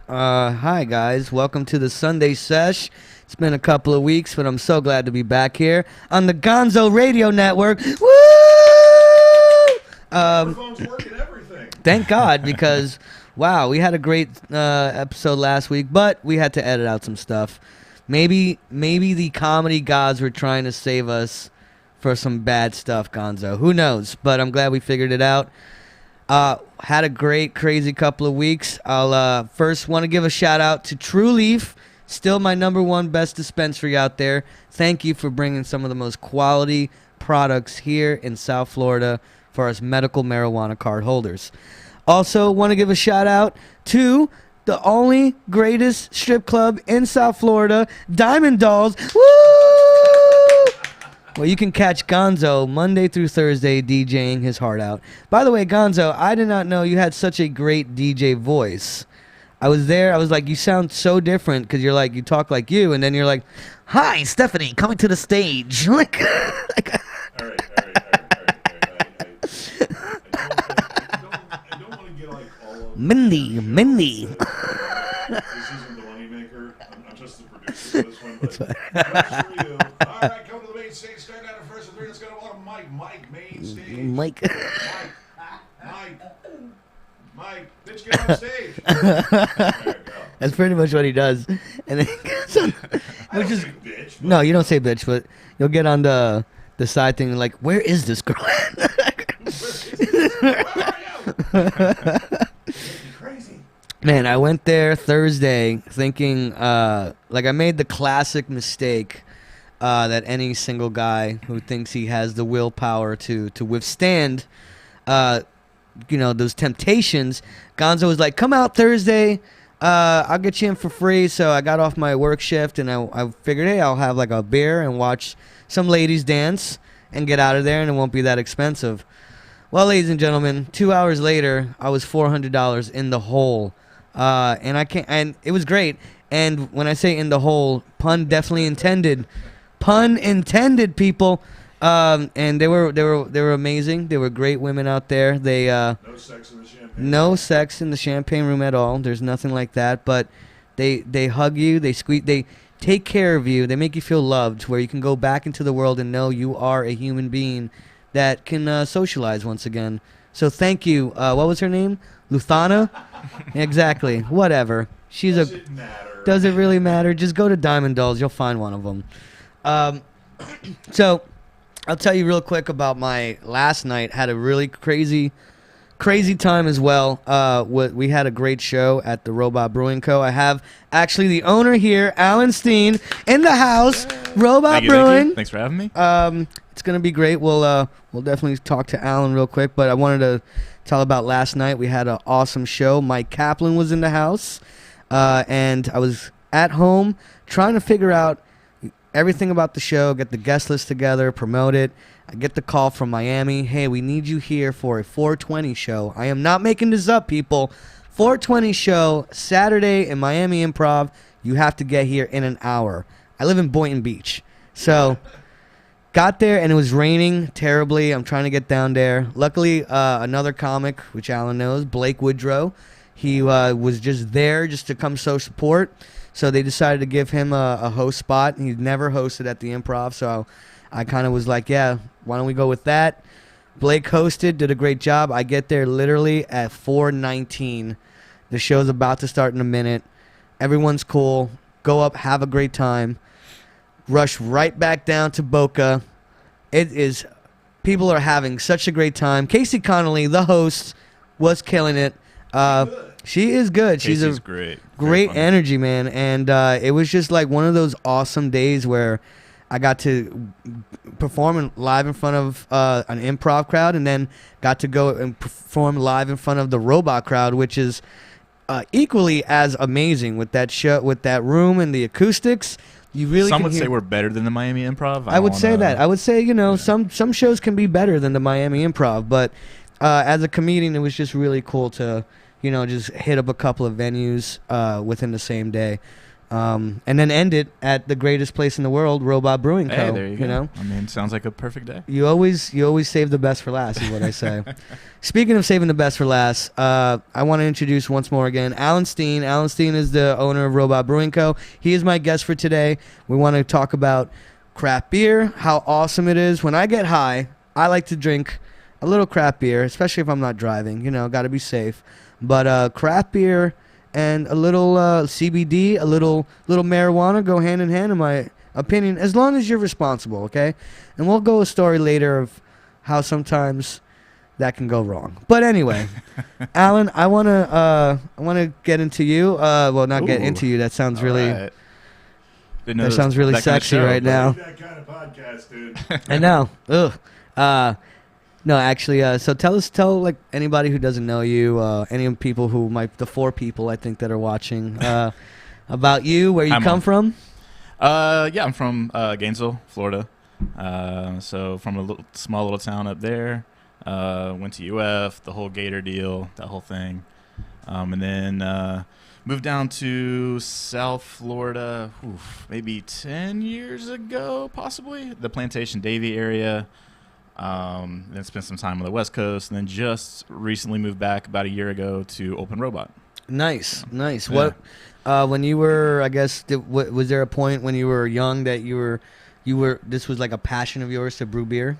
Hi guys, welcome to the Sunday Sesh. It's been a couple of weeks, but I'm so glad to be back here on the Gonzo Radio Network. Woo! Microphones work and everything. Thank God, because wow, we had a great episode last week, but we had to edit out some stuff. Maybe the comedy gods were trying to save us for some bad stuff, Gonzo. Who knows? But I'm glad we figured it out. Had a great, crazy couple of weeks. I'll first want to give a shout out to True Leaf, still my #1 best dispensary out there. Thank you for bringing some of the most quality products here in South Florida for us medical marijuana card holders. Also want to give a shout out to the only greatest strip club in South Florida, Diamond Dolls. Woo! Well, you can catch Gonzo Monday through Thursday DJing his heart out. By the way, Gonzo, I did not know you had such a great DJ voice. I was there. I was like, you sound so different because you're like, you talk like you, and then you're like, hi, Stephanie, coming to the stage. Like, All right. I don't want to get like all of Mindy. This isn't the moneymaker. I'm just the producer of this one. But for you. All right, come to the main stage. Stand out in first and three. Let's go to Mike, main stage. Mike. Mike, bitch, get on stage. There you go. That's pretty much what he does. And then I don't say bitch. But no, you don't say bitch, but you'll get on the side thing like, where is this girl? Where are you? Crazy. Man, I went there Thursday thinking, like I made the classic mistake that any single guy who thinks he has the willpower to withstand, those temptations. Gonzo was like, come out Thursday, I'll get you in for free. So I got off my work shift and I figured, hey, I'll have like a beer and watch some ladies dance and get out of there and it won't be that expensive. Well, ladies and gentlemen, 2 hours later, I was $400 in the hole. And it was great. And when I say in the hole, pun definitely intended. Pun intended, people. And they were amazing. They were great women out there. They No sex in the champagne. no sex in the champagne room at all. There's nothing like that. But they hug you. They take care of you. They make you feel loved, where you can go back into the world and know you are a human being that can socialize once again. So thank you. What was her name? Luthana? Exactly. Whatever. Does it matter? Does it really matter? Just go to Diamond Dolls. You'll find one of them. So I'll tell you real quick about my last night. Had a really crazy time as well. We had a great show at the Robot Brewing Co. I have actually the owner here, Alan Steen, in the house. Robot Brewing. Thanks for having me. It's gonna be great. We'll definitely talk to Alan real quick, but I wanted to tell about last night. We had an awesome show. Mike Kaplan was in the house, and I was at home trying to figure out everything about the show, get the guest list together, promote it. I get the call from Miami. Hey, we need you here for a 420 show. I am not making this up, people. 420 show, Saturday in Miami Improv. You have to get here in an hour. I live in Boynton Beach. So got there, and it was raining terribly. I'm trying to get down there. Luckily, another comic, which Alan knows, Blake Woodrow, he was just there just to come show support. So they decided to give him a host spot. He's never hosted at the Improv, so I kind of was like, yeah, why don't we go with that? Blake hosted, did a great job. I get there literally at 4:19. The show's about to start in a minute. Everyone's cool. Go up, have a great time. Rush right back down to Boca. People are having such a great time. Casey Connolly, the host, was killing it. She is good. She's Casey's a great energy, man. And it was just like one of those awesome days where I got to perform live in front of an improv crowd, and then got to go and perform live in front of the robot crowd, which is equally as amazing with that show, with that room and the acoustics. You really Some can would hear. say we're better than the Miami Improv. I would say that. I would say, some shows can be better than the Miami Improv, but as a comedian, it was just really cool to, just hit up a couple of venues within the same day. And then end it at the greatest place in the world, Robot Brewing Co. Hey, there you go. know, I mean, sounds like a perfect day. you always save the best for last, is what I say. Speaking of saving the best for last, I want to introduce once more again Alan Steen. Alan Steen is the owner of Robot Brewing Co. He is my guest for today. We want to talk about craft beer, how awesome it is. When I get high, I like to drink a little craft beer, especially if I'm not driving. You know, got to be safe. But craft beer and a little CBD, a little marijuana go hand in hand, in my opinion, as long as you're responsible, okay? And we'll go a story later of how sometimes that can go wrong. But anyway, Alan, I wanna get into you. Well, not get Ooh. into you. That sounds All really right. Didn't know that sounds really that kind of sexy show, right but- now. That kind of podcast, dude. I know. Ugh. No, actually, so tell like anybody who doesn't know you, any people who the 4 people I think that are watching, about you, where you I'm come on. from. Yeah, I'm from Gainesville, Florida. So from a small little town up there. Went to UF, the whole Gator deal, that whole thing. And then moved down to South Florida, maybe 10 years ago, possibly. The Plantation Davie area. Then spent some time on the West Coast, and then just recently moved back about a year ago to Open Robot. Nice. Yeah. What, when you were, I guess, was there a point when you were young that you were this was like a passion of yours to brew beer?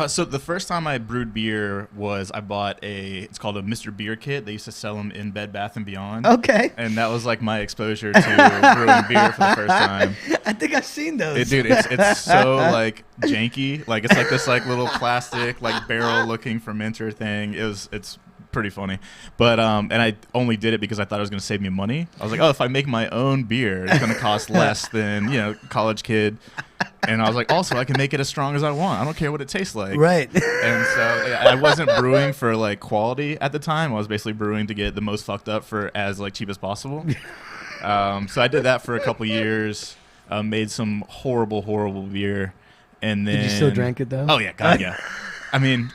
So the first time I brewed beer was I bought it's called a Mr. Beer kit. They used to sell them in Bed Bath & Beyond. Okay. And that was like my exposure to brewing beer for the first time. I think I've seen those. Dude, it's so like janky. Like it's like this like little plastic like barrel looking fermenter thing. It's pretty funny. But and I only did it because I thought it was going to save me money. I was like, oh, if I make my own beer, it's going to cost less than, college kid. And I was like, also, I can make it as strong as I want. I don't care what it tastes like. Right. And so yeah, I wasn't brewing for like quality at the time. I was basically brewing to get the most fucked up for as like cheap as possible. So I did that for a couple years. Made some horrible beer, and then Did you still drink it though? Oh yeah, God yeah. I mean,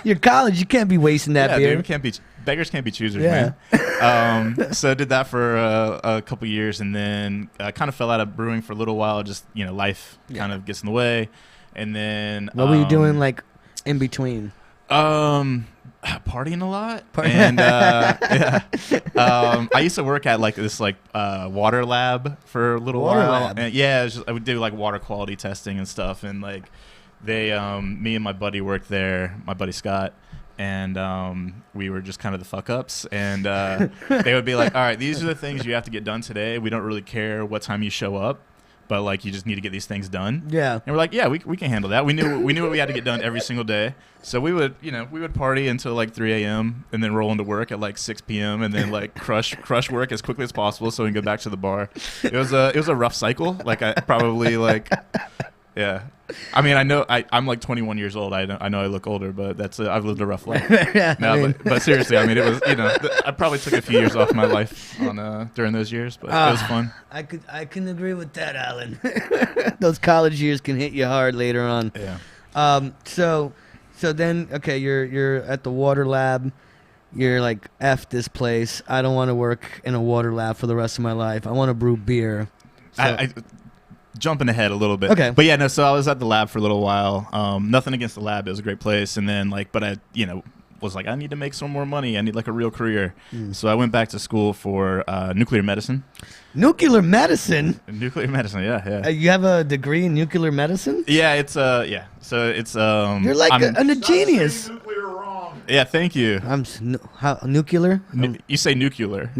You're college. You can't be wasting that yeah, beer. dude, beggars can't be choosers, Yeah. man. So I did that for a couple years, and then kind of fell out of brewing for a little while. Just life kind of gets in the way, and then What were you doing like in between? Partying a lot, and yeah. I used to work at like this water lab for a little Water while. lab? And, yeah, I would do like water quality testing and stuff, and like they, me and my buddy worked there, my buddy Scott, and we were just kind of the fuck ups, and they would be like, all right, these are the things you have to get done today. We don't really care what time you show up, but like you just need to get these things done. Yeah. And we're like, yeah, we can handle that. We knew what we had to get done every single day. So we would party until like 3 a.m. and then roll into work at like 6 p.m. and then like crush work as quickly as possible so we can go back to the bar. It was a rough cycle. Like I probably like, yeah. I mean, I know I'm like 21 years old. I know I look older, but I've lived a rough life. Yeah, No, but seriously, I mean, it was I probably took a few years off my life during those years, but it was fun. I can agree with that, Alan. Those college years can hit you hard later on. Yeah. So then, okay, you're at the water lab. You're like, F this place. I don't want to work in a water lab for the rest of my life. I want to brew beer. So, I jumping ahead a little bit. Okay. But yeah, no, so I was at the lab for a little while. Nothing against the lab. It was a great place. And then but I, was like, I need to make some more money. I need like a real career. So I went back to school for nuclear medicine. nuclear medicine? Nuclear medicine, yeah. You have a degree in nuclear medicine? Yeah, it's yeah. So it's You're like a Stop genius. saying nuclear wrong. Yeah, thank you. Nuclear? You say nuclear.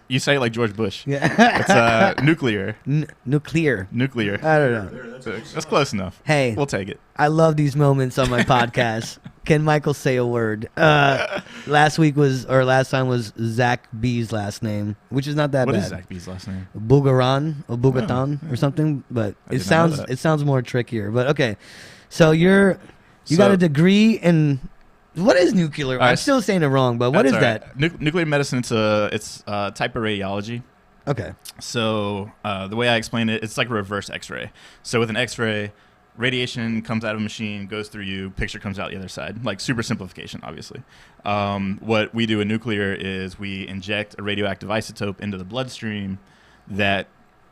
You say it like George Bush. Yeah. It's nuclear. Nuclear. Nuclear. I don't know. There, That's close enough. Hey, We'll take it. I love these moments on my podcast. Can Michael say a word? Last time was Zach B's last name, which is not that What bad. is Zach B's last name? Bougaran or Bougaton or something, but I it did not know that. sounds more trickier. But okay, so you got a degree in what is nuclear? All right, I'm still saying it wrong, but what is That's all that? right. Nuclear medicine. It's a type of radiology. Okay. So the way I explain it, it's like a reverse X-ray. So with an X-ray, radiation comes out of a machine, goes through you, picture comes out the other side. Like super simplification, obviously. What we do in nuclear is we inject a radioactive isotope into the bloodstream that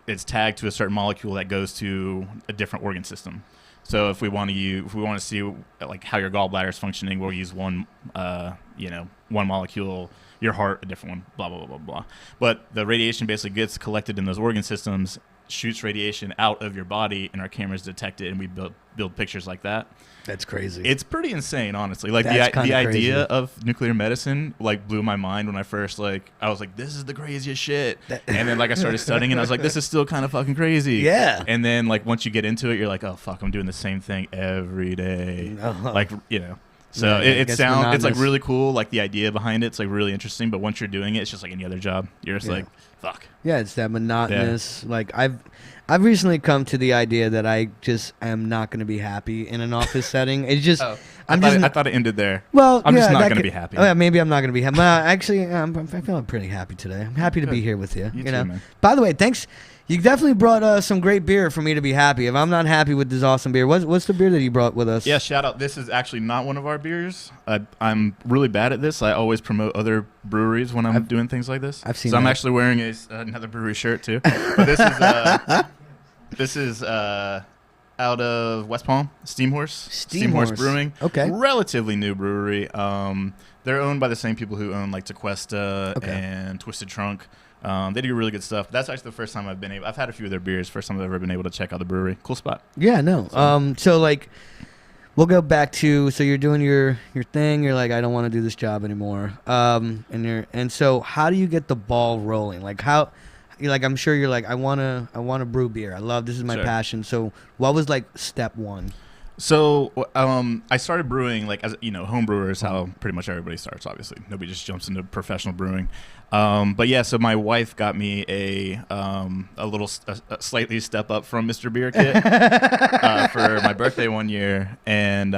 it's tagged to a certain molecule that goes to a different organ system. So if we want to see like how your gallbladder is functioning, we'll use one molecule. Your heart, a different one. Blah blah blah blah blah. But the radiation basically gets collected in those organ systems, shoots radiation out of your body, and our cameras detect it, and we build pictures like that. That's crazy. It's pretty insane, honestly. Like That's the idea crazy. of nuclear medicine like blew my mind when I first I was like, this is the craziest shit. And then I started studying, and I was like, this is still kind of fucking crazy. Yeah. And then once you get into it, you're like, oh fuck, I'm doing the same thing every day. So Yeah, it gets sounds it's monotonous. really cool. Like the idea behind it's really interesting. But once you're doing it, it's just like any other job. You're just like, fuck. Yeah, it's that monotonous. Like I've recently come to the idea that I just am not going to be happy in an office setting. It's just I thought it ended there. well, I'm just yeah, not that going to could- be happy. Oh, yeah, maybe I'm not going to be happy. Well, actually, I'm feeling pretty happy today. I'm happy to be Good. here with you. You know. too, man. By the way, thanks. You definitely brought some great beer for me to be happy. If I'm not happy with this awesome beer, what's the beer that you brought with us? Yeah, shout out. This is actually not one of our beers. I'm really bad at this. I always promote other breweries when I'm doing things like this. I've seen So I'm that. actually wearing another brewery shirt too. But this is out of West Palm, Steam Horse Brewing. Okay. Relatively new brewery. They're owned by the same people who own Tequesta Okay. and Twisted Trunk. They do really good stuff. That's actually the first time I've had a few of their beers. First time I've ever been able to check out the brewery. Cool spot. Yeah, no. So we'll go back to you're doing your thing. You're like, I don't want to do this job anymore. And so how do you get the ball rolling? Like how, I'm sure you're like, I wanna brew beer. This is my Sure. passion. So what was step one? So I started brewing as home brewer is how pretty much everybody starts. Obviously, nobody just jumps into professional brewing. But yeah, so my wife got me a slightly step up from Mr. Beer kit for my birthday one year, and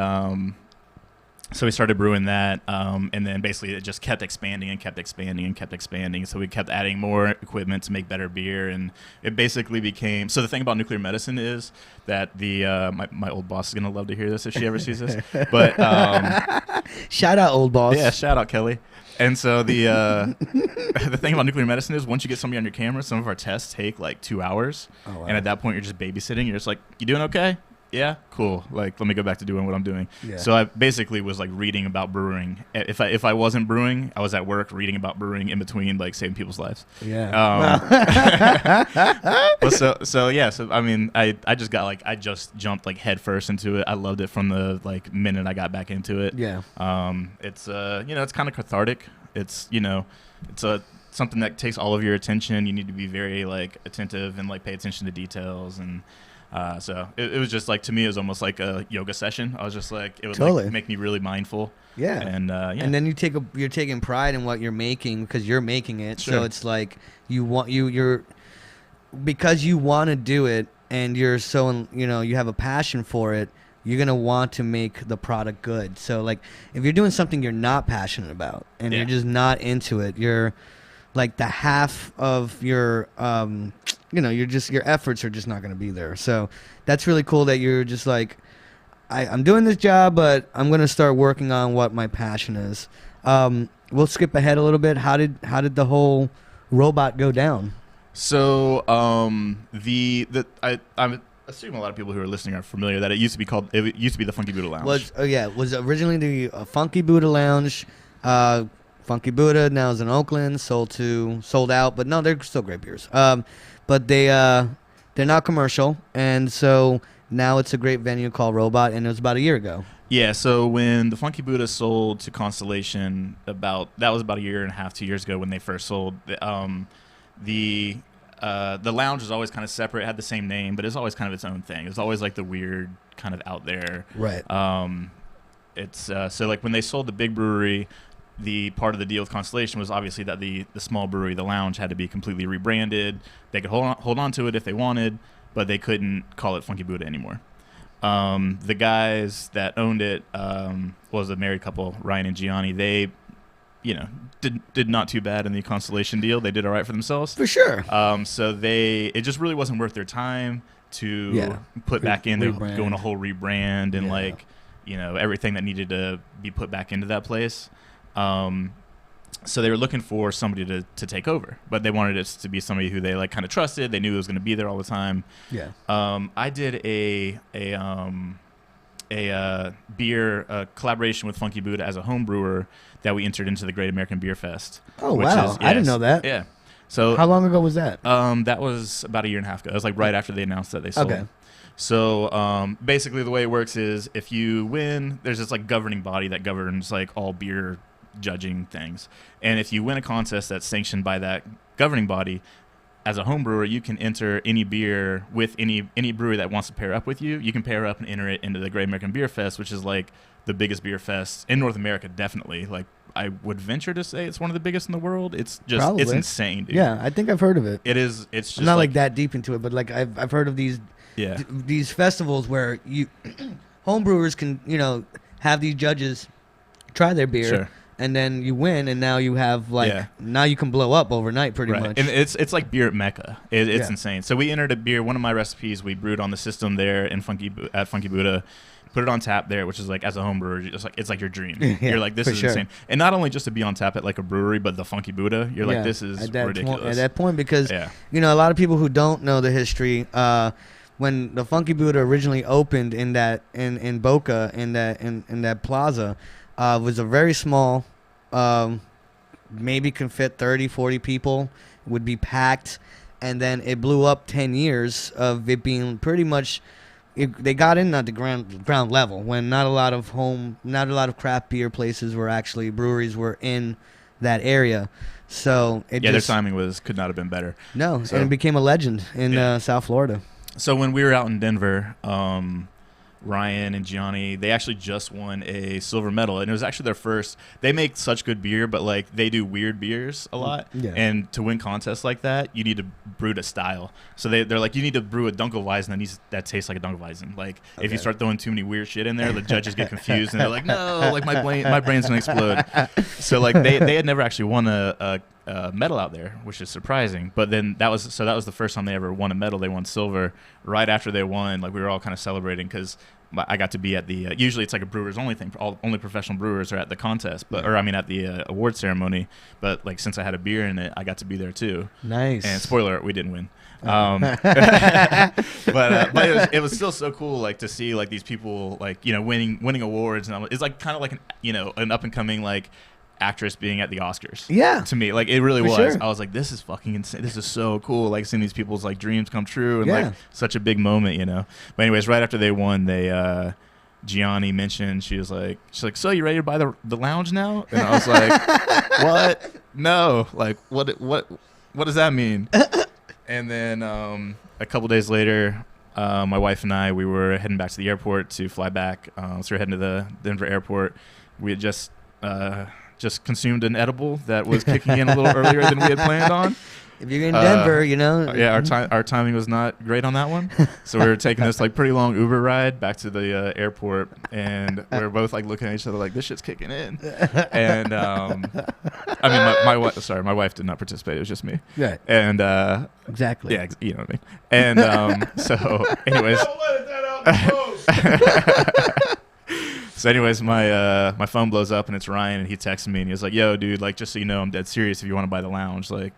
so we started brewing that, and then basically it just kept expanding and kept expanding and kept expanding. So we kept adding more equipment to make better beer, and it basically became. So the thing about nuclear medicine is that my old boss is gonna love to hear this if she ever sees this. But Shout out, old boss. yeah, shout out Kelly. And so the the thing about nuclear medicine is once you get somebody on your camera, some of our tests take 2 hours, Oh, wow. and at that point you're just babysitting. You're just like, you doing okay? Yeah, cool. Let me go back to doing what I'm doing. Yeah. So I basically was reading about brewing. If I wasn't brewing, I was at work reading about brewing in between saving people's lives. Yeah. So I mean, I just got I just jumped head first into it. I loved it from the minute I got back into it. Yeah. It's it's kind of cathartic. It's something that takes all of your attention. You need to be very attentive and pay attention to details, and so it was just to me it was almost like a yoga session. I was just it would Totally. make me really mindful. Yeah. And And then you're taking pride in what you're making because you're making it. So Sure. it's you're because you want to do it and you're so you have a passion for it. You're gonna want to make the product good. So if you're doing something you're not passionate about and you're just not into it, you're the half of your your efforts are just not gonna be there. So that's really cool that you're just I'm doing this job, but I'm gonna start working on what my passion is. We'll skip ahead a little bit. How did the whole robot go down? So I'm assuming a lot of people who are listening are familiar that it used to be the Funky Buddha Lounge. Was originally the Funky Buddha Lounge. Funky Buddha now is in Oakland, sold out, but no, they're still great beers. But they're not commercial, and so now it's a great venue called Robot, and it was about a year ago. Yeah, so when the Funky Buddha sold to Constellation, that was about a year and a half, 2 years ago when they first sold. The lounge was always kind of separate, had the same name, but it's always kind of its own thing. It's always the weird kind of out there. Right. It's so when they sold the big brewery, the part of the deal with Constellation was obviously that the small brewery, the lounge, had to be completely rebranded. They could hold on to it if they wanted, but they couldn't call it Funky Buddha anymore. The guys that owned it was a married couple, Ryan and Gianni. They, did not too bad in the Constellation deal. They did all right for themselves. For sure. So it just really wasn't worth their time to put back in. They're rebrand. going a whole rebrand and like, you know, everything that needed to be put back into that place. So they were looking for somebody to take over, but they wanted it to be somebody who they like kind of trusted. They knew it was going to be there all the time. Yeah. I did a beer collaboration with Funky Buddha as a home brewer that we entered into the Great American Beer Fest. Oh, wow. I didn't know that. Yeah. So how long ago was that? That was about a year and a half ago. It was like right after they announced that they sold. Okay. So basically the way it works is if you win, there's this like governing body that governs like all beer judging things. And if you win a contest that's sanctioned by that governing body, as a home brewer, you can enter any beer with any brewery that wants to pair up with you. You can pair up and enter it into the Great American Beer Fest, which is like the biggest beer fest in North America, definitely. Like I would venture to say it's one of the biggest in the world. It's just Probably. It's insane, dude. Yeah, I think I've heard of it. It is. It's just I'm not like that deep into it, but like I've heard of these these festivals where you home brewers can, you know, have these judges try their beer. Sure. And then you win, and now you have like now you can blow up overnight, pretty much. And it's like beer at Mecca. It's insane. So we entered a beer. One of my recipes we brewed on the system there in Funky Buddha, put it on tap there, which is like as a home brewer, it's like your dream. You're like, this is insane. And not only just to be on tap at like a brewery, but the Funky Buddha, you're like, this is ridiculous. At that point, because you know a lot of people who don't know the history. When the Funky Buddha originally opened in Boca in that plaza. Was a very small, maybe can fit 30, 40 people, would be packed. And then it blew up 10 years of it being pretty much, they got in at the ground level when not a lot of craft beer places breweries were in that area. So their timing could not have been better. No, and it became a legend in South Florida. So when we were out in Denver, Ryan and Gianni, they actually just won a silver medal, and it was actually their first. They make such good beer, but like they do weird beers a lot, and to win contests like that, you need to brew to style. So they're like, you need to brew a Dunkelweizen that tastes like a Dunkelweizen. Like if you start throwing too many weird shit in there, the judges get confused, and they're like, no, like my brain's gonna explode. So like they had never actually won a medal out there, which is surprising. But then that was the first time they ever won a medal. They won silver. Right after they won, like we were all kind of celebrating because I got to be at the usually it's like a brewers only thing. Only professional brewers are at the contest, at the award ceremony. But like since I had a beer in it, I got to be there too. Nice. And spoiler alert, we didn't win. But it was still so cool, like to see like these people like, you know, winning awards, and it's like kind of like an up and coming like actress being at the Oscars. Yeah, to me, like it really was. Sure. I was like, this is fucking insane. This is so cool. Like seeing these people's like dreams come true, and like such a big moment, you know. But anyways, right after they won, Gianni mentioned she's like, so you ready to buy the lounge now? And I was like, what? No, like what does that mean? And then a couple days later, my wife and I, we were heading back to the airport to fly back. So we're heading to the Denver airport. We had just consumed an edible that was kicking in a little earlier than we had planned on. If you're in Denver, you know. Yeah, our timing was not great on that one. So we were taking this like pretty long Uber ride back to the airport, and we were both like looking at each other like, this shit's kicking in. And I mean, my wife did not participate. It was just me. Yeah. And exactly. Yeah, you know what I mean. And so, anyways. Don't let that out in the post. So anyways, my phone blows up and it's Ryan, and he texted me and he was like, yo, dude, like just so you know, I'm dead serious. If you want to buy the lounge, like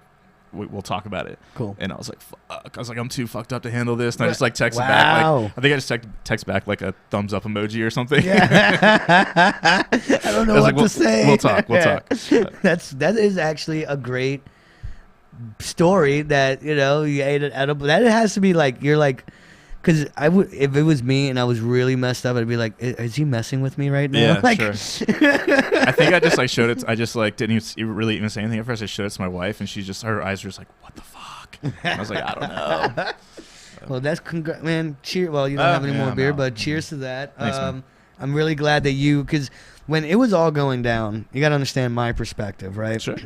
we'll talk about it. Cool. And I was like, fuck. I was like, I'm too fucked up to handle this. And I just like texted back. Like, I think I just text back like a thumbs up emoji or something. Yeah. I don't know what to say. We'll talk. That is actually a great story that, you know, you ate an edible. That has to be like, you're like, because if it was me and I was really messed up, I'd be like, is he messing with me right now? Yeah, like, sure. I think I just like showed it. I just like didn't really even say anything at first. I showed it to my wife, and her eyes were just like, what the fuck? And I was like, I don't know. Well, that's man. Cheer. Well, you don't have any more beer, but cheers to that. Thanks, man. I'm really glad that because when it was all going down, you got to understand my perspective, right? Sure.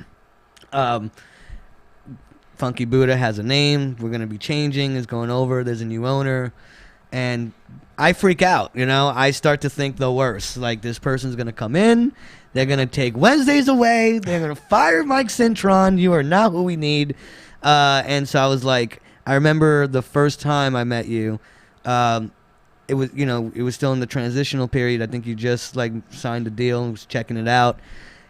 Funky Buddha has a name. We're going to be changing. It's going over. There's a new owner. And I freak out, you know. I start to think the worst. Like, this person's going to come in. They're going to take Wednesdays away. They're going to fire Mike Cintron. You are not who we need. And so I was like, I remember the first time I met you. It was it was still in the transitional period. I think you just like signed a deal and was checking it out,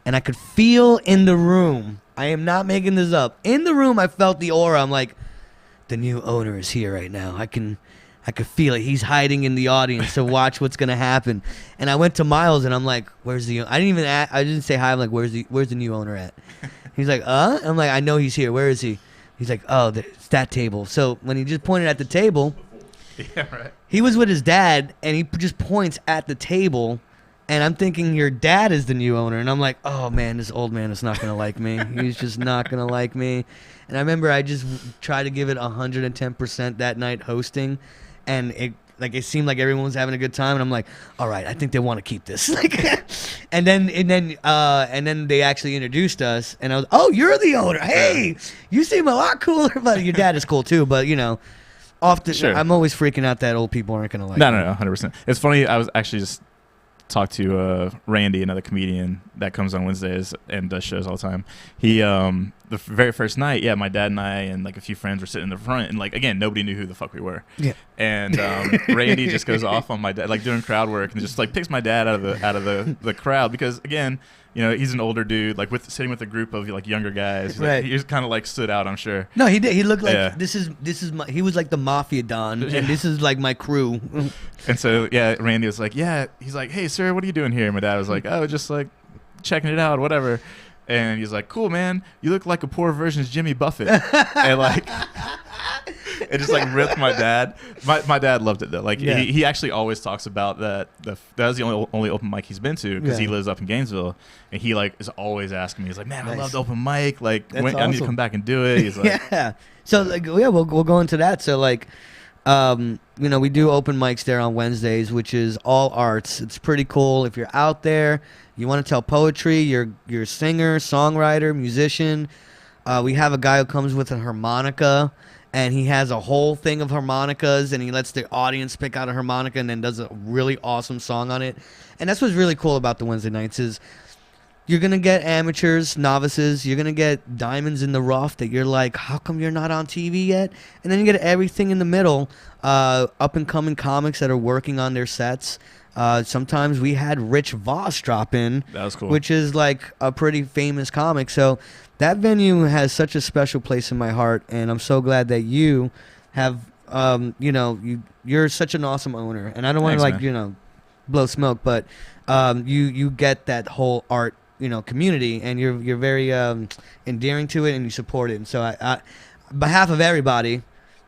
and I could feel in the room. I am not making this up. In the room, I felt the aura. I'm like, the new owner is here right now. I could feel it. He's hiding in the audience to watch what's gonna happen. And I went to Miles and I'm like, "Where's the?" I didn't say hi. I'm like, "Where's the new owner at?" He's like, I'm like, "I know he's here. Where is he?" He's like, "Oh, it's that table." So when he just pointed at the table, yeah, right. He was with his dad, and he just points at the table, and I'm thinking your dad is the new owner, and I'm like, "Oh man, this old man is not gonna like me. He's just not gonna like me." And I remember I just tried to give it 110% that night hosting. And it seemed like everyone was having a good time, and I'm like, all right, I think they want to keep this. and then they actually introduced us, and I was, oh, you're the owner. Hey, you seem a lot cooler, but your dad is cool too. But often Sure. I'm always freaking out that old people aren't gonna like. No, me. 100%. It's funny. I was actually just talked to Randy, another comedian that comes on Wednesdays and does shows all the time. He the very first night, my dad and I and like a few friends were sitting in the front, and like again, nobody knew who the fuck we were. Yeah. And Randy just goes off on my dad, like doing crowd work, and just like picks my dad out of the crowd because again, he's an older dude, like sitting with a group of like younger guys. Right. He just kind of like stood out, I'm sure. No, he did. He looked like this is he was like the mafia don, and this is like my crew. And so Randy was like, he's like, hey sir, what are you doing here? And my dad was like, oh, just like checking it out, whatever. And he's like, cool, man, you look like a poor version of Jimmy Buffett. And like it just like ripped my dad. My dad loved it though. Like he actually always talks about that. That was the only open mic he's been to because he lives up in Gainesville, and he like is always asking me. He's like, man, I love the open mic. Like I need to come back and do it. He's like, yeah. So like we'll go into that. So like we do open mics there on Wednesdays, which is all arts. It's pretty cool. If you're out there, you want to tell poetry, you're a singer, songwriter, musician. We have a guy who comes with a harmonica, and he has a whole thing of harmonicas, and he lets the audience pick out a harmonica and then does a really awesome song on it. And that's what's really cool about the Wednesday nights is you're going to get amateurs, novices. You're going to get diamonds in the rough that you're like, how come you're not on TV yet? And then you get everything in the middle, up-and-coming comics that are working on their sets. Sometimes we had Rich Voss drop in. That was cool. Which is like a pretty famous comic. So that venue has such a special place in my heart, and I'm so glad that you have, you're such an awesome owner. And I don't want to blow smoke, but you get that whole art community, and you're very endearing to it, and you support it. And so I behalf of everybody,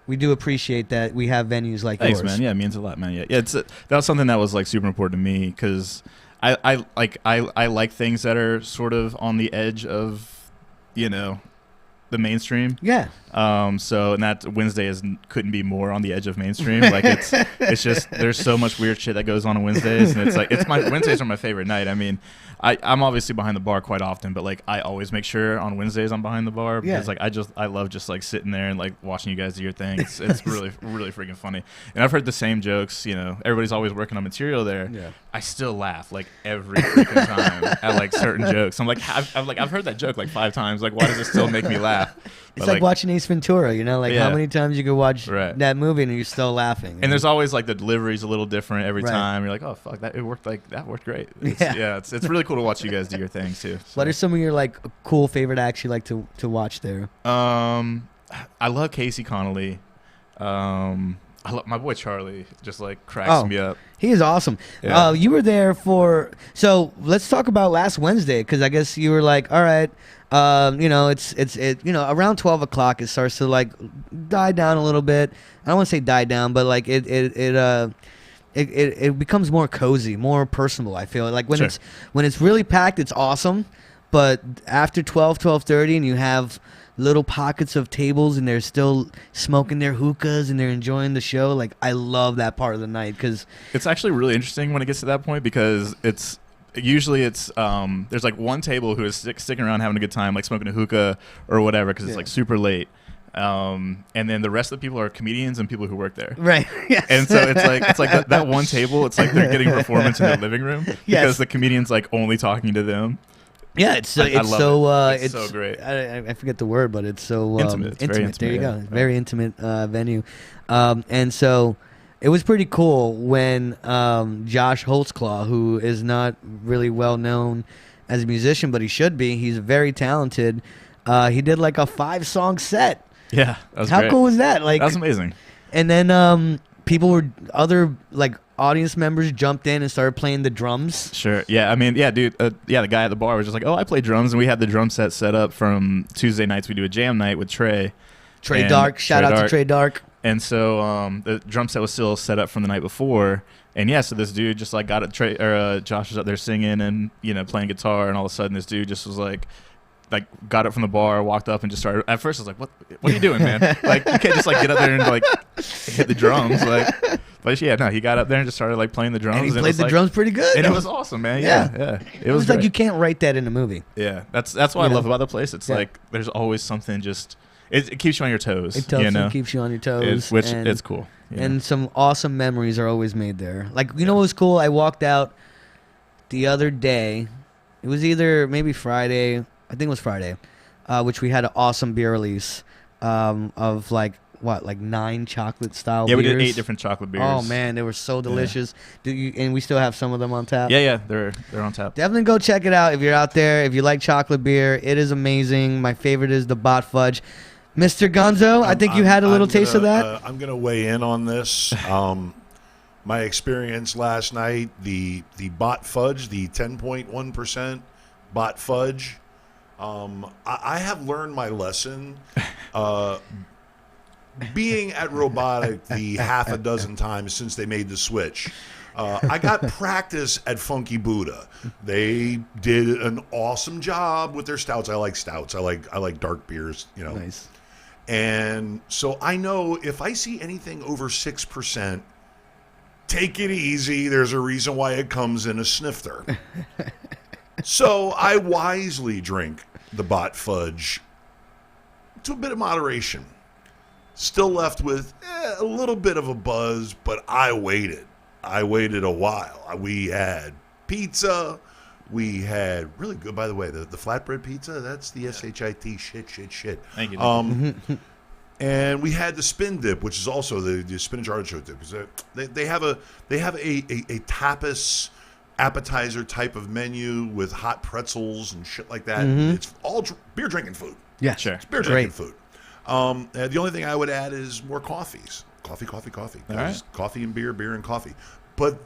we do appreciate that we have venues like yours. Thanks, man. Yeah, it means a lot, man. Yeah, it's that was something that was like super important to me because I like things that are sort of on the edge of the mainstream. Yeah. So and that Wednesday couldn't be more on the edge of mainstream. Like it's just there's so much weird shit that goes on Wednesdays, and it's like Wednesdays are my favorite night. I mean, I'm obviously behind the bar quite often, but like I always make sure on Wednesdays I'm behind the bar because like I love just like sitting there and like watching you guys do your thing. It's really really freaking funny. And I've heard the same jokes. Everybody's always working on material there. Yeah. I still laugh like every freaking time at like certain jokes. I'm like I've heard that joke like 5 times. Like why does it still make me laugh? It's like watching Ace Ventura, how many times you could watch that movie and you're still laughing. And there's always like the delivery's a little different every time. You're like, oh fuck, that worked great. It's really cool to watch you guys do your thing too. So. What are some of your like cool favorite acts you like to watch there? I love Casey Connolly. I love my boy Charlie. Just like cracks me up. He is awesome. Yeah. You were there so let's talk about last Wednesday because I guess you were like, all right. It's around 12 o'clock it starts to like die down a little bit. I don't want to say die down, but like it becomes more cozy, more personable. I feel like when it's really packed, it's awesome. But after 12:30, and you have little pockets of tables, and they're still smoking their hookahs and they're enjoying the show. Like I love that part of the night because it's actually really interesting when it gets to that point because usually it's there's like one table who is sticking around having a good time, like smoking a hookah or whatever because it's like super late. And then the rest of the people are comedians and people who work there. Right. Yes. And so it's like that one table, it's like they're getting performance in their living room because the comedian's like only talking to them. Yeah, it's I it's love so it. It's so great. I forget the word, but it's so Intimate. It's very intimate. There you intimate, go. yeah. Very intimate venue, and so it was pretty cool when Josh Holtzclaw, who is not really well known as a musician, but he should be. He's very talented. He did like a 5-song set. Yeah, that was How great. cool was that? Like That was amazing. And then other like audience members jumped in and started playing the drums. Sure. Yeah. I mean, yeah, dude. Yeah, the guy at the bar was just like, "Oh, I play drums," and we had the drum set up from Tuesday nights. We do a jam night with Trey. Trey And Dark, shout out to Trey Dark. And so the drum set was still set up from the night before. And yeah, so this dude just like got it. Josh was up there singing and playing guitar, and all of a sudden this dude just was like got up from the bar, walked up, and just started. At first, I was like, "What are you doing, man? Like, you can't just like get up there and like hit the drums." But yeah, no, he got up there and just started like playing the drums. And he it played was, the drums pretty good. and it was awesome, man. Yeah. It was like great. you can't write that in a movie. Yeah, that's what I love about the place. It's like there's always something. Just it keeps you on your toes. It definitely keeps you on your toes, it's cool. And some awesome memories are always made there. Like, what was cool? I walked out the other day. It was either maybe Friday. I think it was Friday, which we had an awesome beer release of like 9 chocolate style beers. Yeah, we did 8 different chocolate beers. Oh man, they were so delicious. And we still have some of them on tap. Yeah, they're on tap. Definitely go check it out if you're out there. If you like chocolate beer, it is amazing. My favorite is the Bot Fudge. Mr. Gonzo, I think you had a little taste of that. I'm going to weigh in on this. My experience last night, the Bot Fudge, the 10.1% Bot Fudge, I have learned my lesson. Being at Robotic the half a dozen times since they made the switch, I got practice at Funky Buddha. They did an awesome job with their stouts. I like stouts. I like dark beers. Nice. And so I know if I see anything over 6%, take it easy. There's a reason why it comes in a snifter. So I wisely drink the Bot Fudge to a bit of moderation. Still left with a little bit of a buzz, but I waited. I waited a while. We had pizza. We had really good, by the way, the flatbread pizza. That's the SHIT shit. Thank you. And we had the spin dip, which is also the spinach artichoke dip. They have a tapas appetizer type of menu with hot pretzels and shit like that. It's all beer drinking food. Yeah, sure. It's beer drinking food. The only thing I would add is more coffees. Coffee. All right. Coffee and beer and coffee. But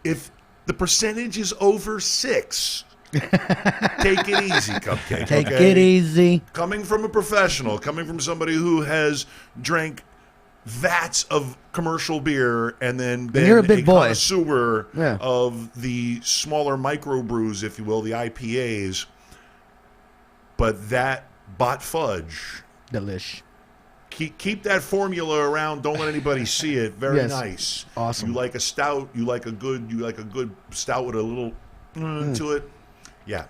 if the percentage is over 6, take it easy, Cupcake. Take it easy. Coming from a professional, coming from somebody who has drank vats of commercial beer and then been you're a big boy. Connoisseur of the smaller microbrews, if you will, the IPAs. But that Bot Fudge, Delish. Keep that formula around. Don't let anybody see it. Very nice. Awesome. You like a stout. You like a good stout with a little to it. Yeah,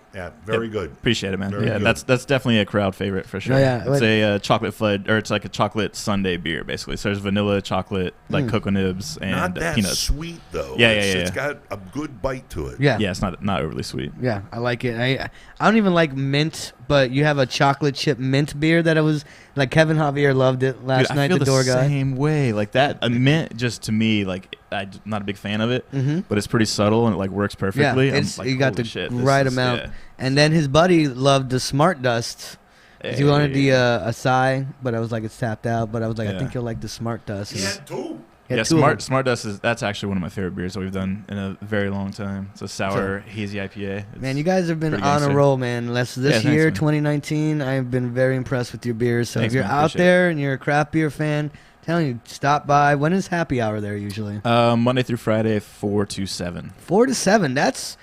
very good. Appreciate it, man. Very good. That's definitely a crowd favorite for sure. Oh, yeah. It's a chocolate fudge, or it's like a chocolate sundae beer, basically. So there's vanilla, chocolate, like cocoa nibs, and Not that peanuts. sweet though. Yeah. It's got a good bite to it. Yeah. Yeah, it's not overly sweet. Yeah, I like it. I don't even like mint, but you have a chocolate chip mint beer that I was like Kevin Javier loved it last Dude, night. I feel the door guy. same way. Like that, a mint just to me, like I'm not a big fan of it, but it's pretty subtle and it like works perfectly. Yeah, I'm it's, like, you got holy the shit, right this is- amount. yeah. And then his buddy loved the Smart Dust. 'Cause he wanted the Acai, but I was like, it's tapped out. But I was like, I Yeah. think you'll like the Smart Dust. He had 2. He had Yeah, 2 of them. Smart Dust that's actually one of my favorite beers that we've done in a very long time. It's a sour, hazy IPA. It's Man, you guys have been pretty on a gangster. roll, man. This thanks, year, man. 2019, I've been very impressed with your beers. So Thanks, if you're man. out Appreciate there and you're a craft beer fan, telling you, stop by. When is happy hour there usually? Monday through Friday, 4 to 7. 4 to 7. That's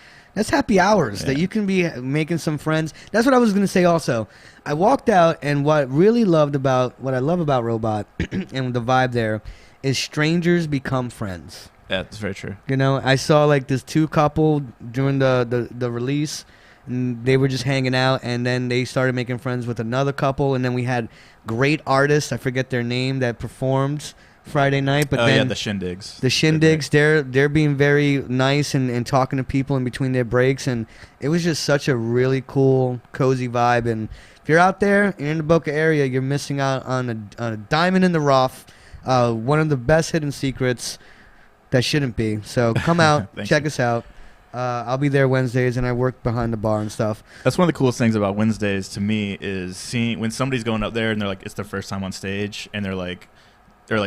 happy hours that you can be making some friends. That's what I was going to say also. I walked out, and what I love about Robot and the vibe there is strangers become friends. Yeah, that's very true. You know, I saw like this 2 couple during the release, and they were just hanging out, and then they started making friends with another couple, and then we had great artists, I forget their name, that performed Friday night, but then the shindigs. The shindigs, they're being very nice and talking to people in between their breaks, and it was just such a really cool, cozy vibe. And if you're out there, you're in the Boca area, you're missing out on a diamond in the rough, one of the best hidden secrets that shouldn't be. So come out, check us out. I'll be there Wednesdays, and I work behind the bar and stuff. That's one of the coolest things about Wednesdays to me is seeing when somebody's going up there and they're like, it's their first time on stage, and they're like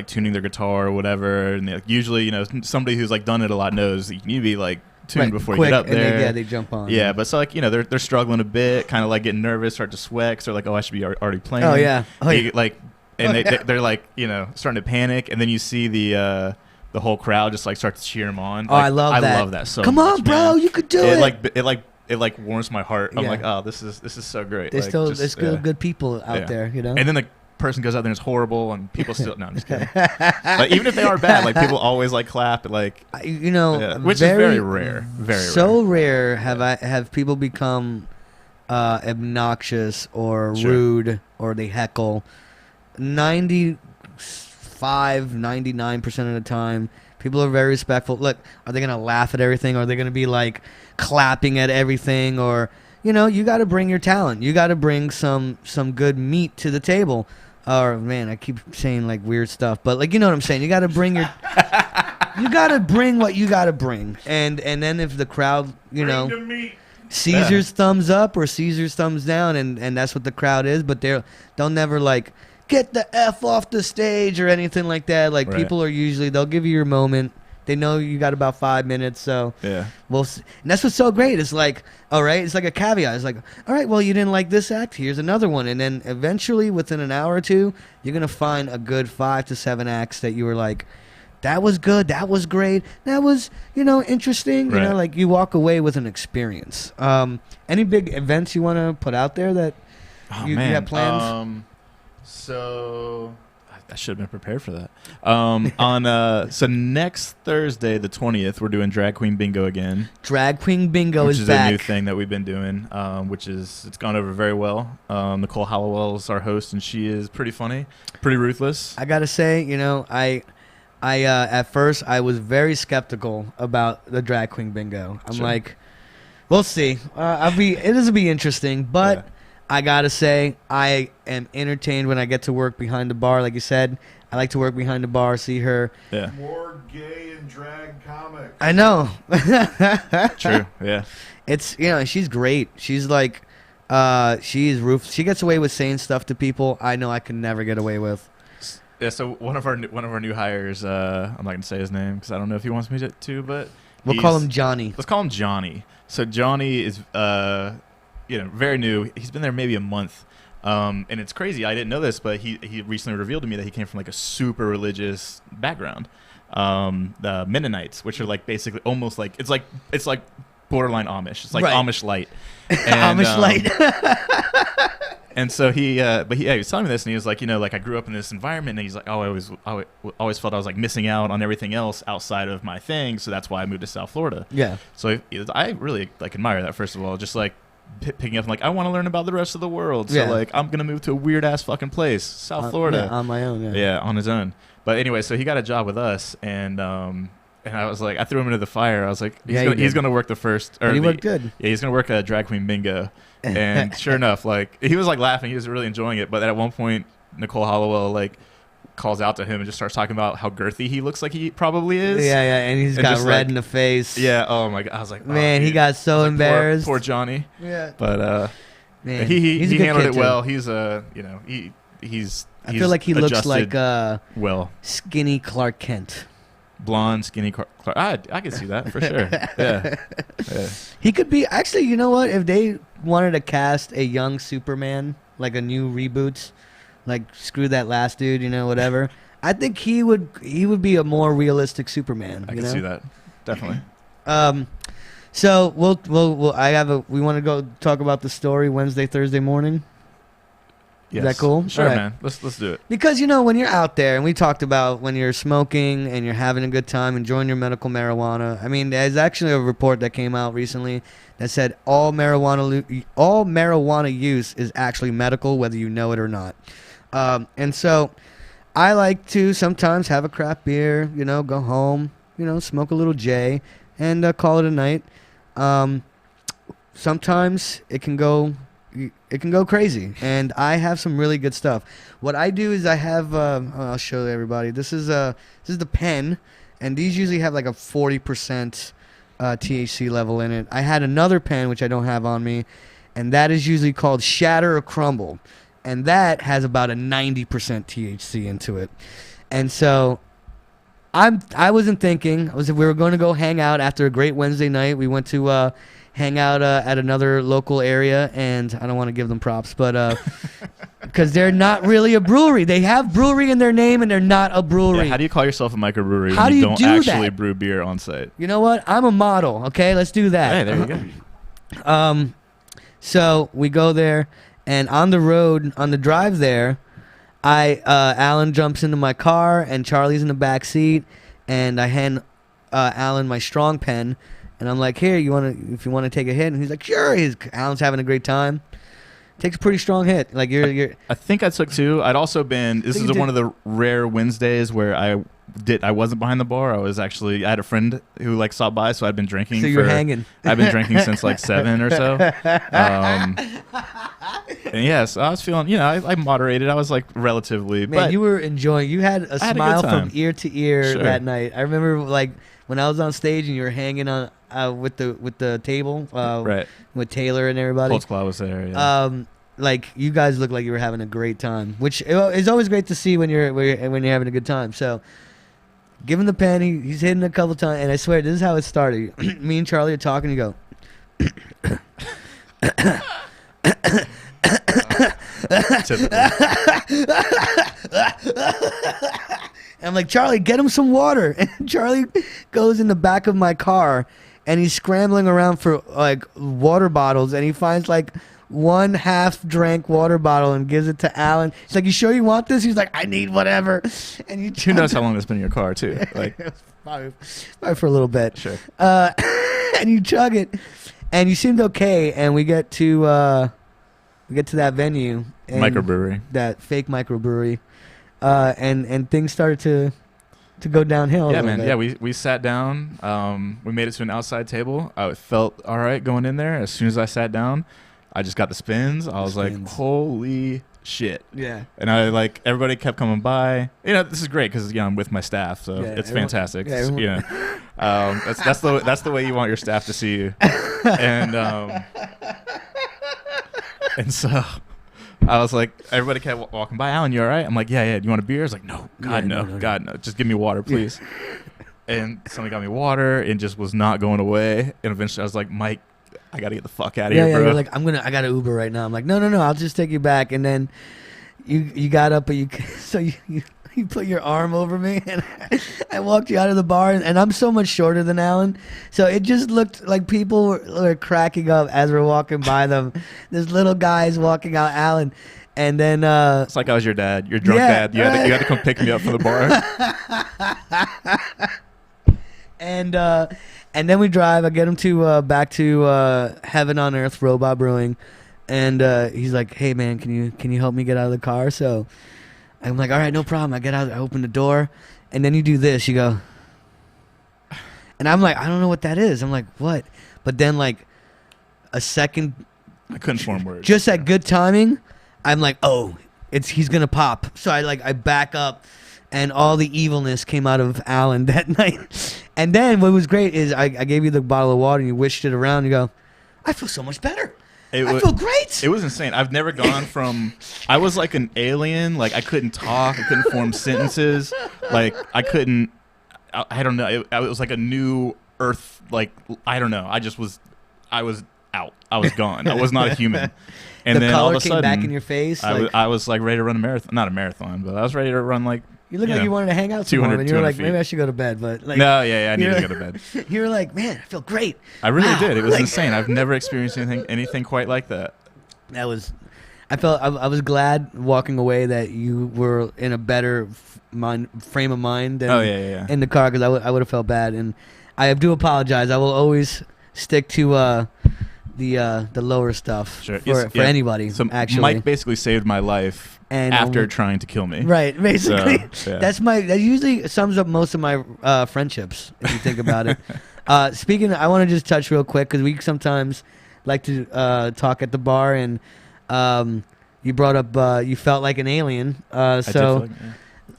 tuning their guitar or whatever, and like, usually, you know, somebody who's like done it a lot knows you need to be like tuned before you get up there. And they jump on. Yeah, but so like, you know, they're struggling a bit, kind of like getting nervous, start to sweat, cause they're like, oh, I should be already playing. Oh yeah. They're like, you know, starting to panic, and then you see the whole crowd just like start to cheer them on. Oh, like, I love that. I love that so Come much, on, bro, man. you could do it. It like warms my heart. I'm Yeah. like, oh, this is so great. There's like, there's still good people out there, you know. And then the person goes out there and it's horrible, and people still. No, I'm just kidding. Like, even if they are bad, like people always like clap, like you know, which is very rare. Very so rare. have people become obnoxious or rude or they heckle. 99% of the time, people are very respectful. Look, are they going to laugh at everything? Or are they going to be like clapping at everything? Or, you know, you got to bring your talent. You got to bring some good meat to the table. Or, man, I keep saying like weird stuff, but like, you know what I'm saying? You got to bring your, you got to bring what you got to bring. And then if the crowd, you know, Caesar's thumbs up or Caesar's thumbs down, and that's what the crowd is, but they'll never like, get the F off the stage or anything like that. Like, people are usually, they'll give you your moment. They know you got about 5 minutes, so and that's what's so great. It's like, all right, it's like a caveat. It's like, all right, well, you didn't like this act. Here's another one, and then eventually, within an hour or two, you're gonna find a good 5 to 7 acts that you were like, that was good, that was great, that was, you know, interesting. You know, like you walk away with an experience. Any big events you want to put out there that you have plans? So I should have been prepared for that. So next Thursday, the 20th, we're doing Drag Queen Bingo again. Drag Queen Bingo which is is back. a new thing that we've been doing, it's gone over very well. Nicole Hallowell is our host, and she is pretty funny, pretty ruthless. I gotta say, you know, I at first I was very skeptical about the Drag Queen Bingo. I'm like, we'll see. It'll be interesting, but. Yeah. I gotta say, I am entertained when I get to work behind the bar. Like you said, I like to work behind the bar, see her. Yeah. More gay and drag comics. I know. True. Yeah. It's, you know, she's great. She's like, she's ruthless. She gets away with saying stuff to people I know I can never get away with. Yeah. So one of our new hires, I'm not gonna say his name because I don't know if he wants me to, but we'll call him Johnny. Let's call him Johnny. So Johnny is you know, very new. He's been there maybe a month, and it's crazy. I didn't know this, but he recently revealed to me that he came from like a super religious background, the Mennonites, which are like basically almost like it's like borderline Amish. It's like Amish light. And, Amish light. And so he was telling me this, and he was like, you know, like I grew up in this environment, and he's like, oh, I always felt I was like missing out on everything else outside of my thing, so that's why I moved to South Florida. Yeah. So I really like admire that, first of all, just like. Picking up, like, I want to learn about the rest of the world, so like I'm gonna move to a weird ass fucking place, South Florida, on my own, on his own. But anyway, so he got a job with us, and I was like, I threw him into the fire. I was like, he's gonna work the first, or he worked good. Yeah, he's gonna work a Drag Queen Bingo, and sure enough, like he was like laughing, he was really enjoying it. But at one point, Nicole Hallowell like calls out to him and just starts talking about how girthy he looks like he probably is. Yeah, and he's got red like, in the face. Yeah, oh my God. I was like, man, he got so embarrassed. Poor Johnny. Yeah. But man, he handled it well. He's you know, he's I feel like he looks like well, skinny Clark Kent. Blonde, skinny Clark. I can see that for sure. Yeah. He could be, actually, you know what? If they wanted to cast a young Superman, like a new reboot, like screw that last dude, you know, whatever. I think he would be a more realistic Superman. I can see that, definitely. So we'll we want to go talk about the story Wednesday, Thursday morning. Yes. Is that cool? Sure, right. Man. Let's do it. Because, you know, when you're out there, and we talked about when you're smoking and you're having a good time, enjoying your medical marijuana. I mean, there's actually a report that came out recently that said all marijuana use is actually medical, whether you know it or not. And so I like to sometimes have a craft beer, go home, smoke a little J, and call it a night. Sometimes it can go crazy, and I have some really good stuff. What I do is I have I'll show everybody. This is the pen, and these usually have like a 40% THC level in it. I had another pen which I don't have on me, and that is usually called Shatter or Crumble, and that has about a 90% THC into it. And so I wasn't thinking. We were going to go hang out after a great Wednesday night. We went to hang out at another local area, and I don't want to give them props, but because they're not really a brewery. They have brewery in their name, and they're not a brewery. Yeah, how do you call yourself a microbrewery How when do you you don't do actually that? brew beer on site? You know what? I'm a model, okay? Let's do that. Hey, there you go. So we go there, and on the road, on the drive there, Alan jumps into my car, and Charlie's in the back seat, and I hand Alan my strong pen, and I'm like, here, if you want to take a hit, and he's like, sure. Alan's having a great time. Takes a pretty strong hit. Like you're. I think I took 2. I'd also been. This is one of the rare Wednesdays where I wasn't behind the bar. I had a friend who stopped by, so I'd been drinking. So you're hanging. I've been drinking since 7 or so. And yes, I was feeling. I moderated. I was relatively. Man, but you were enjoying. You had a smile from ear to ear Sure. that night. I remember when I was on stage and you were hanging on with the table. Right. With Taylor and everybody. Holtz Claw was there. Yeah. You guys looked like you were having a great time, which is always great to see when you're having a good time. So, give him the pen. He's hitting a couple times, and I swear this is how it started. Me and Charlie are talking. You go. Typical. And I'm like, Charlie, get him some water. And Charlie goes in the back of my car, and he's scrambling around for water bottles, and he finds one half-drank water bottle and gives it to Alan. He's like, you sure you want this? He's like, I need whatever. And Who knows how long it's been in your car too? probably for a little bit. Sure. And you chug it, and you seemed okay. And we get to that venue, Microbrewery. that fake microbrewery, and things started to go downhill. Yeah, a little man. bit. Yeah, we sat down. We made it to an outside table. I felt all right going in there. As soon as I sat down, I just got the spins. I was like, holy shit. Yeah. And everybody kept coming by. This is great because I'm with my staff, so it's fantastic. Yeah, that's the way you want your staff to see you. And and so I was like, everybody kept walking by. Alan, you all right? I'm like, yeah. Do you want a beer? I was like, no, God, no. God, no. Just give me water, please. And somebody got me water and just was not going away. And eventually I was like, Mike, I got to get the fuck out of here, bro. You're like, I got an Uber right now. I'm like, no, I'll just take you back. And then you got up, but you put your arm over me, and I walked you out of the bar, and I'm so much shorter than Alan, so it just looked like people were cracking up as we're walking by them. There's little guys walking out Alan, and then it's like I was your dad, your drunk dad. You had to come pick me up from the bar. And then we drive. I get him to back to Heaven on Earth Robot Brewing, and he's like, "Hey man, can you help me get out of the car?" So I'm like, "All right, no problem." I get out. I open the door, and then you do this. You go, and I'm like, "I don't know what that is." I'm like, "What?" But then a second, I couldn't form words. just at good timing, I'm like, "Oh, he's gonna pop." So I back up. And all the evilness came out of Alan that night. And then what was great is I gave you the bottle of water and you wished it around. And you go, I feel so much better. I feel great. It was insane. I've never gone from, I was like an alien. I couldn't talk. I couldn't form sentences. I couldn't, I don't know. It was like a new earth. I don't know. I was out. I was gone. I was not a human. And then all of a sudden, came back in your face. I was ready to run a marathon. Not a marathon, but I was ready to run You look like you wanted to hang out some more, and you were like, maybe I should go to bed. But no, I need to go to bed. You were like, man, I feel great. I really did. It was insane. I've never experienced anything quite like that. I was glad walking away that you were in a better frame of mind than in the car, because I would have felt bad. And I do apologize. I will always stick to the lower stuff Sure. for, Yes, for yeah. anybody. So actually, Mike basically saved my life And after only- trying to kill me. right, basically, So, yeah. that usually sums up most of my friendships if you think about it. Speaking, I want to just touch real quick because we sometimes like to talk at the bar, and you brought up you felt like an alien. I did feel like-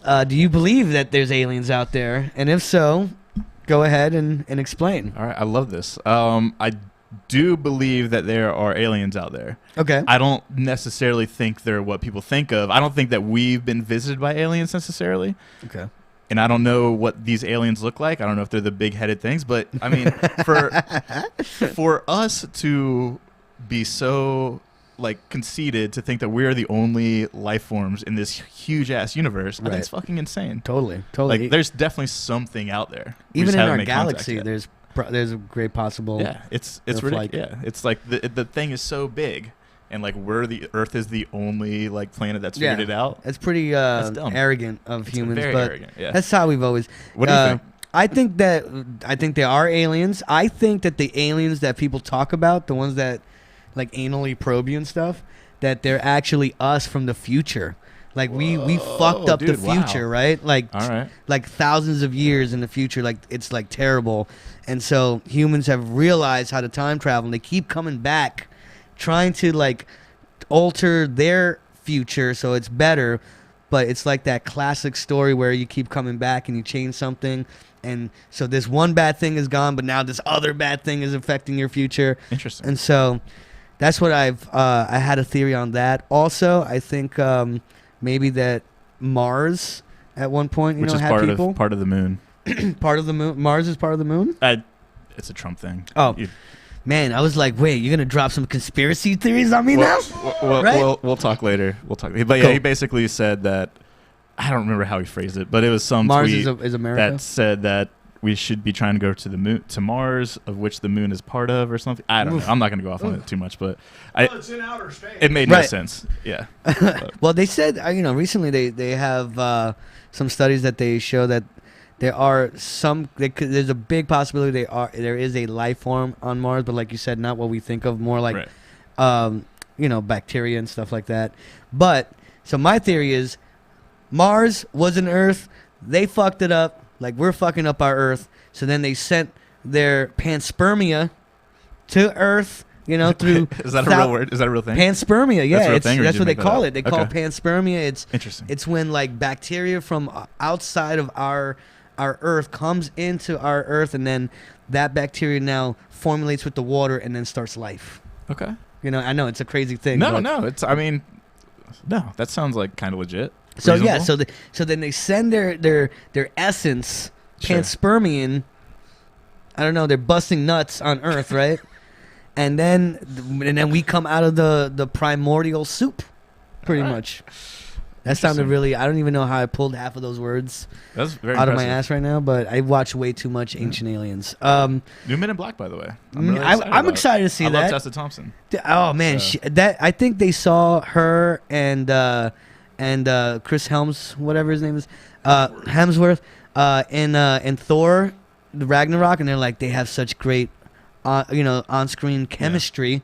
yeah. Do you believe that there's aliens out there? And if so, go ahead and explain. All right, I love this. I do believe that there are aliens out there. Okay. I don't necessarily think they're what people think of. I don't think that we've been visited by aliens necessarily. Okay. And I don't know what these aliens look like. I don't know if they're the big-headed things, but I mean, for us to be so like conceited to think that we're the only life forms in this huge ass universe, I think it's fucking insane. Totally. Like, there's definitely something out there. We Even just in haven't our made contact galaxy, yet. there's a great possible. Yeah, it's of, ridiculous. like- Yeah, it's like the thing is so big, and like the Earth is the only like planet that's figured it out. It's pretty dumb. arrogant of It's humans, very but arrogant. Yeah. that's how we've always. What do you think? I think there are aliens. I think that the aliens that people talk about, the ones that like anally probe you and stuff, that they're actually us from the future. Like we fucked up the dude, wow. future, right? Like All right. like thousands of years in the future, like it's like terrible. And so humans have realized how to time travel, and they keep coming back trying to like alter their future so it's better. But it's like that classic story where you keep coming back and you change something, and so this one bad thing is gone, but now this other bad thing is affecting your future. Interesting. And so that's what I had a theory on that. Also, I think maybe that Mars at one point, Which is had part people. of part of the moon. Part of the moon. Mars is part of the moon? It's a Trump thing. Oh. You- Man, I was like, wait, you're going to drop some conspiracy theories on me now? Right? We'll talk later. We'll talk. But yeah, Cool. he basically said that. I don't remember how he phrased it, but it was some Mars tweet is America? that said that we should be trying to go to the moon, to Mars, of which the moon is part of, or something. I don't know. I'm not going to go off on it too much, but It's in outer space. it made no Right. sense. Yeah. Well, they said, recently they have some studies that they show that there are there's a big possibility there is a life form on Mars, but like you said, not what we think of, more like, Right. bacteria and stuff like that. But, so my theory is Mars was an Earth. They fucked it up like we're fucking up our Earth. So then they sent their panspermia to Earth, through... Is that a real word? Is that a real thing? Panspermia, yeah. That's a real thing, or That's did what you they make that call up? it. They call it Okay. panspermia. Interesting. It's when like bacteria from outside of our Earth comes into our Earth, and then that bacteria now formulates with the water and then starts life. Okay. I know it's a crazy thing. No, but- no. No. That sounds like kind of legit. So yeah, Reasonable. so then they send their essence, Sure. panspermian. I don't know. They're busting nuts on Earth, right? and then we come out of the primordial soup, pretty All right. much. That sounded really... I don't even know how I pulled half of those words That's very out of my impressive. ass right now, but I watch way too much Ancient Aliens. New Men in Black, by the way. I'm I'm excited to see I that. love Tessa Thompson. Oh man, So- I think they saw her and Chris Helms, whatever his name is, Hemsworth, in Thor, the Ragnarok, and they're like, they have such great, on-screen chemistry.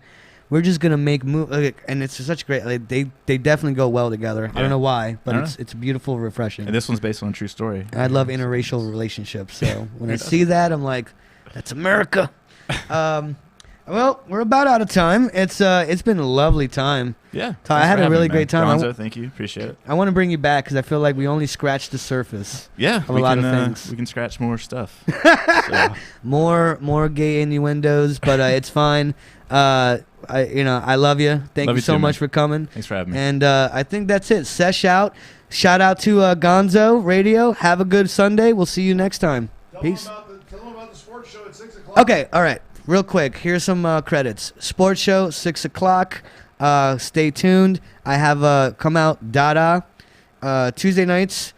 We're just gonna make and it's such great. Like, they definitely go well together. I Yeah. don't know why, but I don't it's beautiful, refreshing. And this one's based on a true story. I love interracial relationships. So when I see that, I'm like, that's America. Well, we're about out of time. It's been a lovely time. Yeah. I had a really great time. Gonzo, thank you. Appreciate it. I want to bring you back because I feel like we only scratched the surface. Yeah. Of a lot of things. We can scratch more stuff. More gay innuendos, but it's fine. I love you. Thank Love you you so too, much man. for coming. Thanks for having me. And I think that's it. Sesh out. Shout out to Gonzo Radio. Have a good Sunday. We'll see you next time. Peace. Tell them about the sports show at 6 o'clock. Okay, all right. Real quick, here's some credits. Sports show, 6 o'clock. Stay tuned. I have come out Dada Tuesday nights.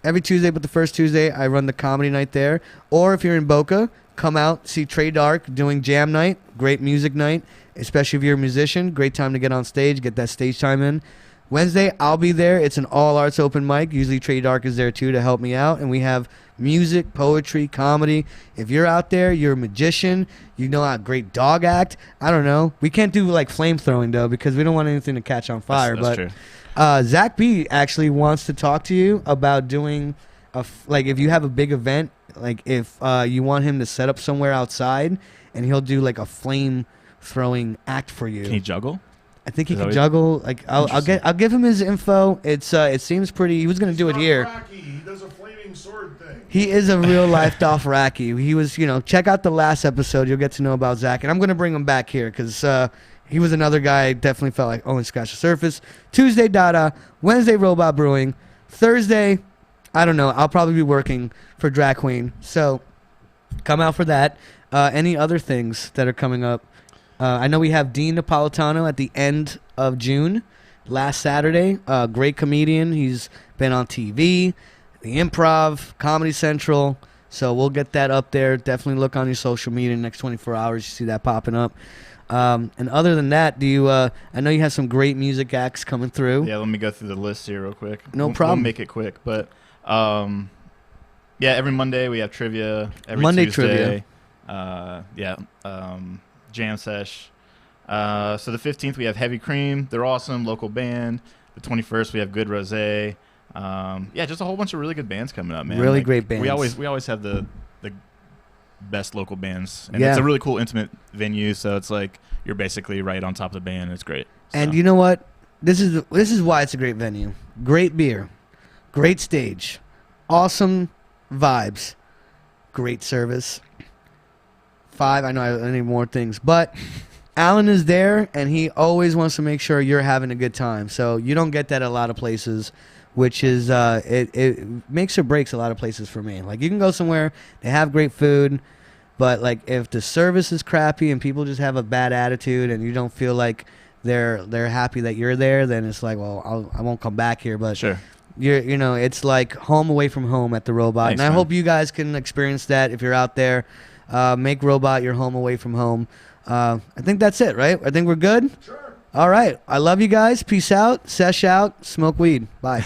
Every Tuesday but the first Tuesday, I run the comedy night there. Or if you're in Boca, come out, see Trey Dark doing jam night. Great music night, especially if you're a musician. Great time to get on stage, get that stage time in. Wednesday, I'll be there. It's an all arts open mic. Usually Trey Dark is there too to help me out. And we have music, poetry, comedy. If you're out there, you're a magician, you know how great dog act. I don't know. We can't do like flame throwing though because we don't want anything to catch on fire. That's but true. Zach B actually wants to talk to you about doing like if you have a big event, like if you want him to set up somewhere outside and he'll do like a flame throwing act for you. Can he juggle? I think he can juggle. Like I'll give him his info. It seems pretty. He was gonna do it here. Rocky. He does a flaming sword thing. He is a real life Dothraki. He was, check out the last episode. You'll get to know about Zach, and I'm gonna bring him back here because he was another guy. I definitely felt like only scratched the surface. Tuesday Dada, Wednesday Robot Brewing, Thursday, I don't know. I'll probably be working for Drag Queen, so come out for that. Any other things that are coming up? I know we have Dean Napolitano at the end of June, last Saturday. Great comedian. He's been on TV, the Improv, Comedy Central. So we'll get that up there. Definitely look on your social media in the next 24 hours. You see that popping up. And other than that, I know you have some great music acts coming through. Yeah, let me go through the list here real quick. No problem. We'll make it quick. But, every Monday we have trivia. Every Monday Tuesday, trivia. Jam Sesh. So the 15th we have Heavy Cream. They're awesome, local band. The 21st we have Good Rosé. Just a whole bunch of really good bands coming up, man. Really great bands. We always have the best local bands, and it's a really cool intimate venue. So it's like you're basically right on top of the band. It's great. And you know what? This is why it's a great venue. Great beer, great stage, awesome vibes, great service. 5, I know I need more things, but Alan is there, and he always wants to make sure you're having a good time. So you don't get that at a lot of places, which is it makes or breaks a lot of places for me. Like you can go somewhere, they have great food, but like if the service is crappy and people just have a bad attitude and you don't feel like they're happy that you're there, then it's like, well, I won't come back here. But sure. It's like home away from home at the Robot. Thanks, and I man. hope you guys can experience that if you're out there. Make Robot your home away from home. I think that's it, right? I think we're good? Sure. All right. I love you guys. Peace out. Sesh out. Smoke weed. Bye.